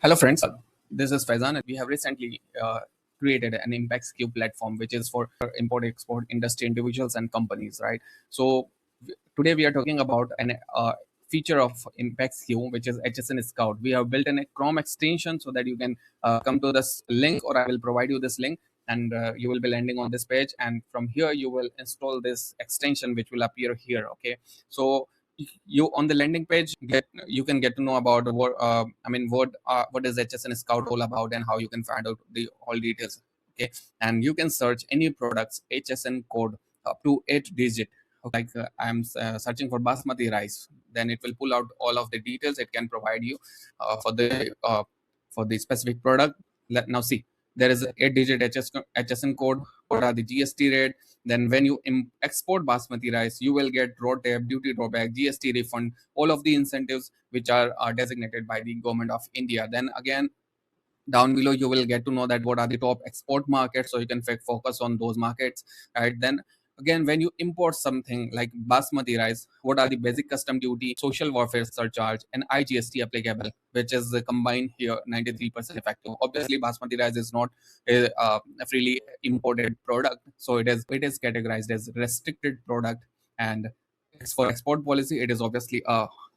Hello, friends. This is Faizan. We have recently created an Impact SKU platform, which is for import-export industry individuals and companies, right? So today we are talking about an feature of Impact SKU, which is HSN Scout. We have built a Chrome extension so that you can come to this link, or I will provide you this link, and you will be landing on this page. And from here, you will install this extension, which will appear here. Okay, so you on the landing page you can get to know about what is HSN Scout all about and how you can find out the all details. Okay, and you can search any products HSN code up to 8 digit. I'm searching for basmati rice, then it will pull out all of the details it can provide you for the specific product. Now see, there is a 8 digit HSN code. What are the GST rate? Then when you export basmati rice, you will get road tab, duty drawback, GST refund, all of the incentives which are designated by the government of India. Then again, down below you will get to know that what are the top export markets, so you can focus on those markets, right? Then again, when you import something like basmati rice, what are the basic custom duty, social welfare surcharge, and IGST applicable, which is combined here 93% effective. Obviously basmati rice is not a freely imported product, so it is categorized as restricted product, and for export policy it is obviously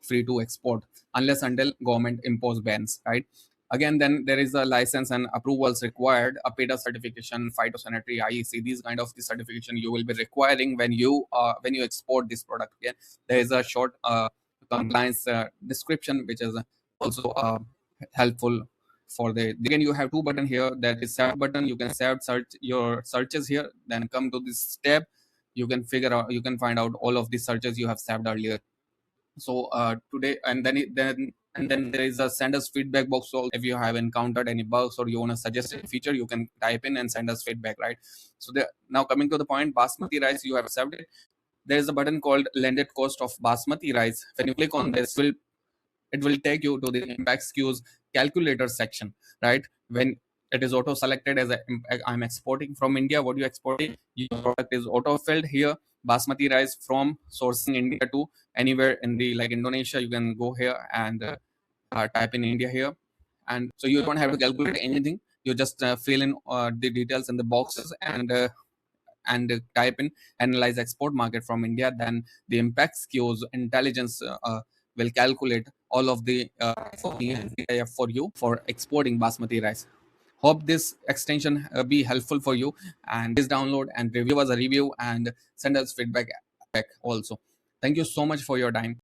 free to export unless until government impose bans, right? Again, then there is a license and approvals required, a PETA certification, phytosanitary, IEC, these kind of the certification you will be requiring when you export this product. Again, there is a short compliance description which is also helpful for the. Again, you have two button here, that is save button. You can save search your searches here, then come to this tab. You can find out all of the searches you have saved earlier. So today, and then there is a send us feedback box. So if you have encountered any bugs or you want to suggest a feature, you can type in and send us feedback, right? So now coming to the point, basmati rice, you have saved it. There is a button called landed cost of basmati rice. When you click on this, it will take you to the impact SKUs calculator section, right? When it is auto selected as I'm exporting from India, what you exporting, your product is auto filled here. Basmati rice from sourcing India to anywhere in the like Indonesia, you can go here and type in India here, and so you don't have to calculate anything. You just fill in the details in the boxes and type in analyze export market from India. Then the impact SKUs intelligence will calculate all of the for you for exporting basmati rice. Hope this extension be helpful for you, and please download and review us a review and send us feedback also. Thank you so much for your time.